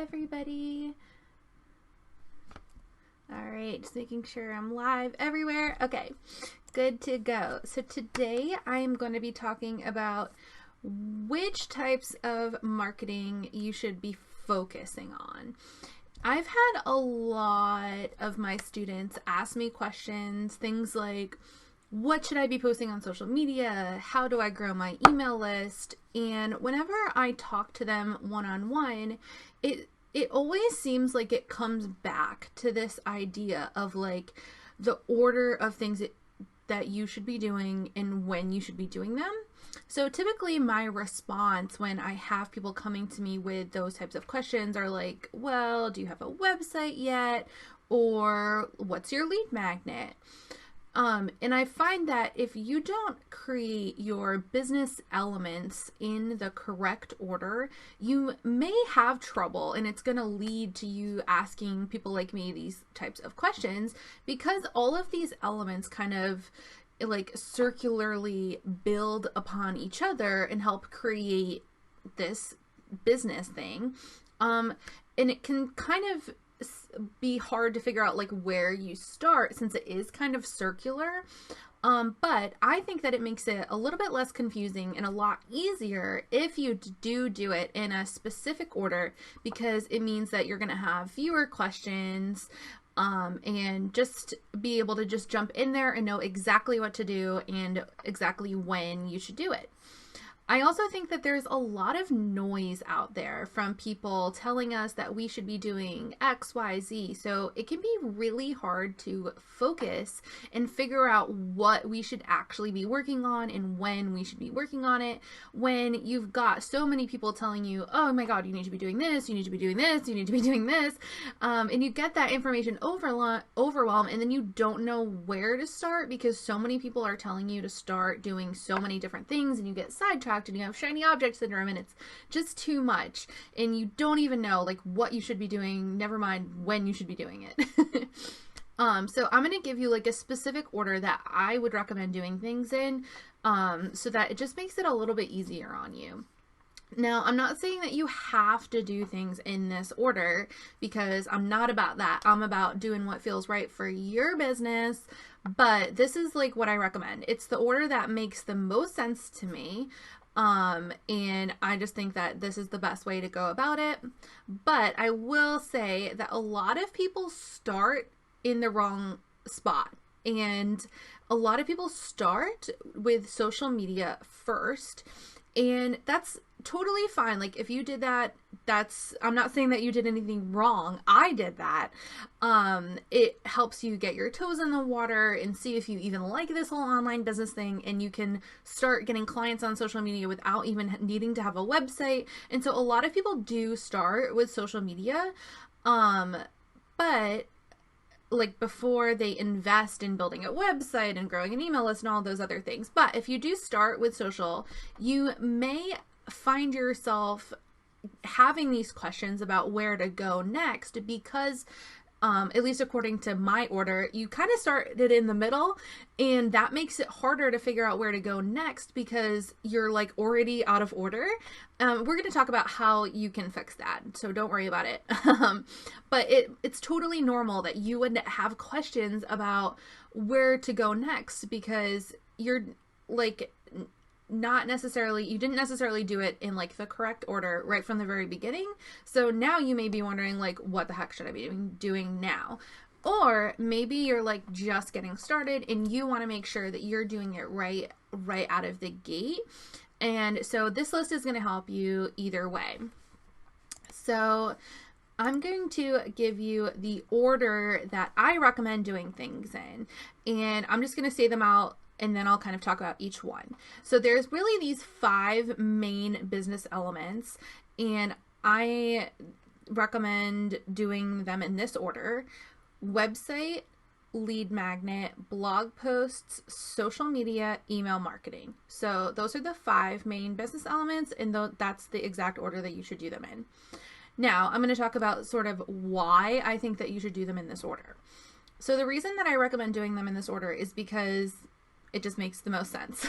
everybody. All right, just making sure I'm live everywhere. Okay, good to go. So today I am going to be talking about which types of marketing you should be focusing on. I've had a lot of my students ask me questions, things like, what should I be posting on social media? How do I grow my email list? And whenever I talk to them one-on-one, it always seems like it comes back to this idea of like the order of things that you should be doing and when you should be doing them. So typically my response when I have people coming to me with those types of questions are like, well, do you have a website yet? Or what's your lead magnet? And I find that if you don't create your business elements in the correct order, you may have trouble, and it's going to lead to you asking people like me these types of questions because all of these elements kind of like circularly build upon each other and help create this business thing. And it can kind of be hard to figure out like where you start since it is kind of circular. But I think that it makes it a little bit less confusing and a lot easier if you do it in a specific order, because it means that you're going to have fewer questions and just be able to just jump in there and know exactly what to do and exactly when you should do it. I also think that there's a lot of noise out there from people telling us that we should be doing X, Y, Z. So it can be really hard to focus and figure out what we should actually be working on and when we should be working on it, when you've got so many people telling you, oh my God, you need to be doing this, you need to be doing this, you need to be doing this. And you get that information overwhelmed, and then you don't know where to start because so many people are telling you to start doing so many different things, and you get sidetracked and you have shiny object syndrome, and it's just too much, and you don't even know like what you should be doing, never mind when you should be doing it. So I'm going to give you like a specific order that I would recommend doing things in, so that it just makes it a little bit easier on you. Now, I'm not saying that you have to do things in this order, because I'm not about that. I'm about doing what feels right for your business, but this is like what I recommend. It's the order that makes the most sense to me. And I just think that this is the best way to go about it. But I will say that a lot of people start in the wrong spot. And a lot of people start with social media first. And that's totally fine. Like if you did that, I'm not saying that you did anything wrong. I did that. It helps you get your toes in the water and see if you even like this whole online business thing, and you can start getting clients on social media without even needing to have a website. And so a lot of people do start with social media, but like before they invest in building a website and growing an email list and all those other things. But if you do start with social, you may find yourself having these questions about where to go next, because at least according to my order, you kind of started in the middle, and that makes it harder to figure out where to go next because you're like already out of order. We're going to talk about how you can fix that, so don't worry about it. But it's totally normal that you would have questions about where to go next, because you're like you didn't necessarily do it in like the correct order right from the very beginning. So now you may be wondering like, what the heck should I be doing now? Or maybe you're like just getting started and you want to make sure that you're doing it right out of the gate. And so this list is going to help you either way. So I'm going to give you the order that I recommend doing things in, and I'm just going to say them out, and then I'll kind of talk about each one. So there's really these 5 main business elements, and I recommend doing them in this order: website, lead magnet, blog posts, social media, email marketing. So those are the 5 main business elements, and that's the exact order that you should do them in. Now, I'm going to talk about sort of why I think that you should do them in this order. So the reason that I recommend doing them in this order is because it just makes the most sense.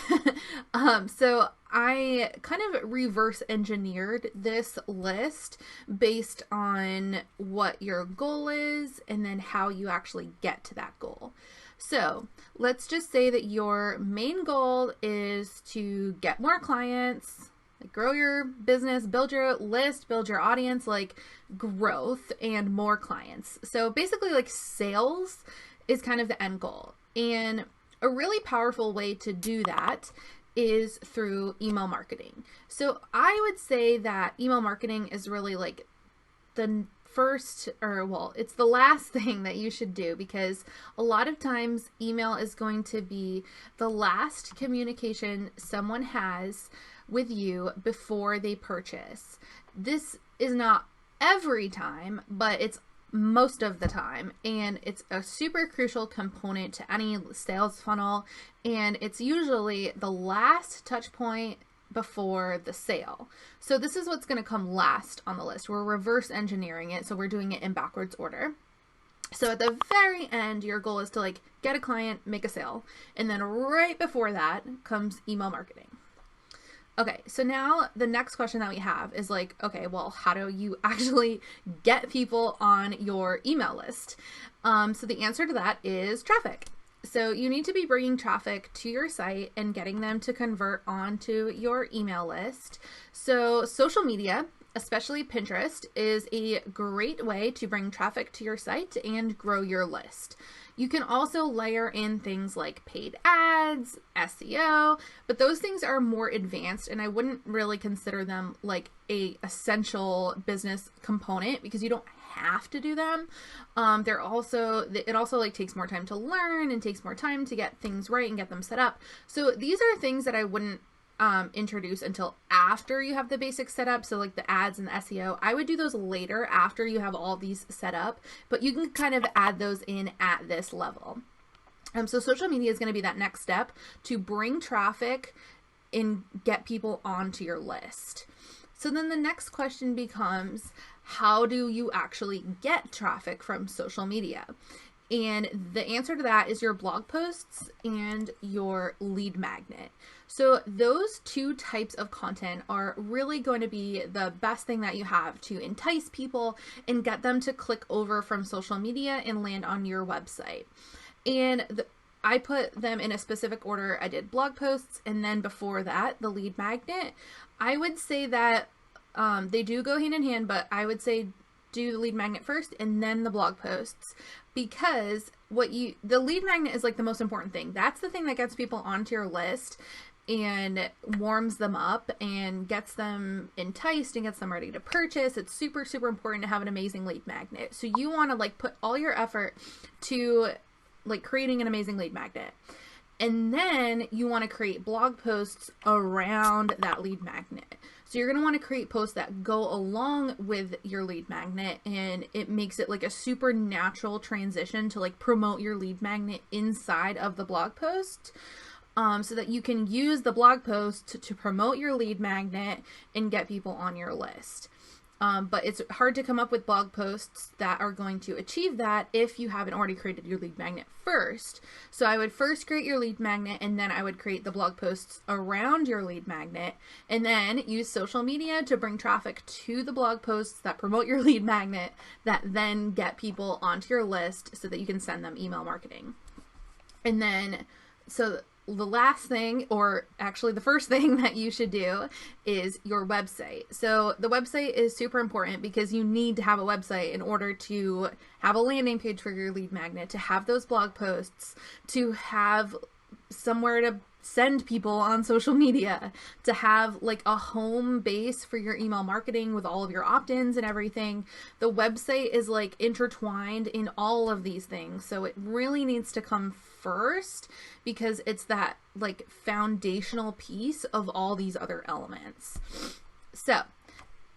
So I kind of reverse engineered this list based on what your goal is and then how you actually get to that goal. So let's just say that your main goal is to get more clients, like grow your business, build your list, build your audience, like growth and more clients. So basically like sales is kind of the end goal. And a really powerful way to do that is through email marketing. So I would say that email marketing is really like the first, or well, it's the last thing that you should do, because a lot of times email is going to be the last communication someone has with you before they purchase. This is not every time, but it's most of the time, and it's a super crucial component to any sales funnel, and it's usually the last touch point before the sale. So this is what's going to come last on the list. We're reverse engineering it, so we're doing it in backwards order. So at the very end, your goal is to like get a client, make a sale, and then right before that comes email marketing. Okay, so now the next question that we have is like, okay, well, how do you actually get people on your email list? So the answer to that is traffic. So you need to be bringing traffic to your site and getting them to convert onto your email list. So social media, especially Pinterest, is a great way to bring traffic to your site and grow your list. You can also layer in things like paid ads, SEO, but those things are more advanced and I wouldn't really consider them like a essential business component because you don't have to do them. It also like takes more time to learn and takes more time to get things right and get them set up. So these are things that I wouldn't introduce until after you have the basics set up. So like the ads and the SEO, I would do those later after you have all these set up, but you can kind of add those in at this level. So social media is going to be that next step to bring traffic and get people onto your list. So then the next question becomes, how do you actually get traffic from social media? And the answer to that is your blog posts and your lead magnet. So those two types of content are really going to be the best thing that you have to entice people and get them to click over from social media and land on your website. And I put them in a specific order. I did blog posts, and then before that, the lead magnet. I would say that they do go hand in hand, but I would say do the lead magnet first and then the blog posts, because the lead magnet is like the most important thing. That's the thing that gets people onto your list and warms them up and gets them enticed and gets them ready to purchase. It's super, super important to have an amazing lead magnet. So you want to like put all your effort to like creating an amazing lead magnet. And then you want to create blog posts around that lead magnet. So you're going to want to create posts that go along with your lead magnet, and it makes it like a super natural transition to like promote your lead magnet inside of the blog post, so that you can use the blog post to promote your lead magnet and get people on your list. But it's hard to come up with blog posts that are going to achieve that if you haven't already created your lead magnet first. So I would first create your lead magnet, and then I would create the blog posts around your lead magnet, and then use social media to bring traffic to the blog posts that promote your lead magnet, that then get people onto your list so that you can send them email marketing. And then, so the last thing, or actually the first thing that you should do is your website. So the website is super important because you need to have a website in order to have a landing page for your lead magnet, to have those blog posts, to have somewhere to send people on social media, to have like a home base for your email marketing with all of your opt-ins and everything. The website is like intertwined in all of these things. So it really needs to come first because it's that like foundational piece of all these other elements. So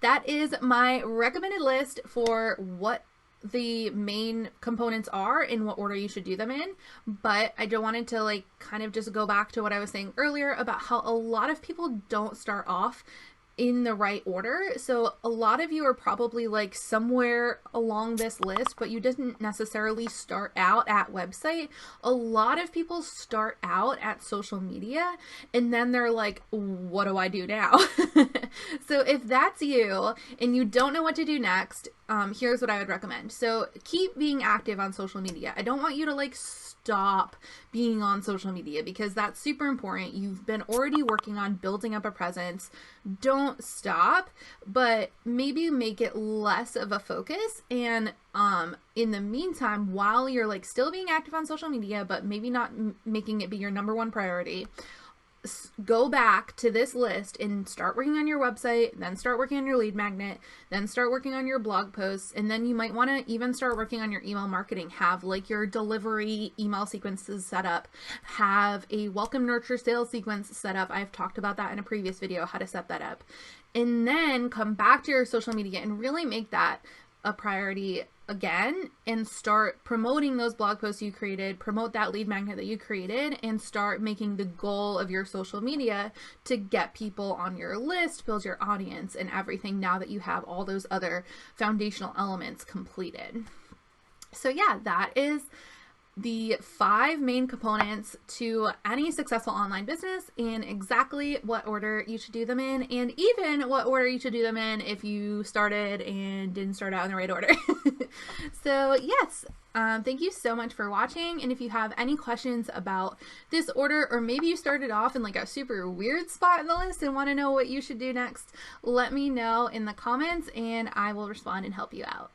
that is my recommended list for what the main components are in what order you should do them in. But I don't wanted to like kind of just go back to what I was saying earlier about how a lot of people don't start off in the right order. So a lot of you are probably like somewhere along this list, but you didn't necessarily start out at website. A lot of people start out at social media and then they're like, what do I do now? So if that's you and you don't know what to do next, here's what I would recommend. So keep being active on social media. I don't want you to like stop being on social media because that's super important. You've been already working on building up a presence. Don't stop, but maybe make it less of a focus. And in the meantime, while you're like still being active on social media, but maybe not making it be your number one priority, go back to this list and start working on your website, then start working on your lead magnet, then start working on your blog posts, and then you might want to even start working on your email marketing. Have like your delivery email sequences set up, have a welcome nurture sales sequence set up. I've talked about that in a previous video, how to set that up. And then come back to your social media and really make that a priority again and start promoting those blog posts you created, promote that lead magnet that you created, and start making the goal of your social media to get people on your list, build your audience and everything now that you have all those other foundational elements completed. So yeah, that is the 5 main components to any successful online business and exactly what order you should do them in, and even what order you should do them in if you started and didn't start out in the right order. So yes, thank you so much for watching. And if you have any questions about this order, or maybe you started off in like a super weird spot in the list and want to know what you should do next, let me know in the comments and I will respond and help you out.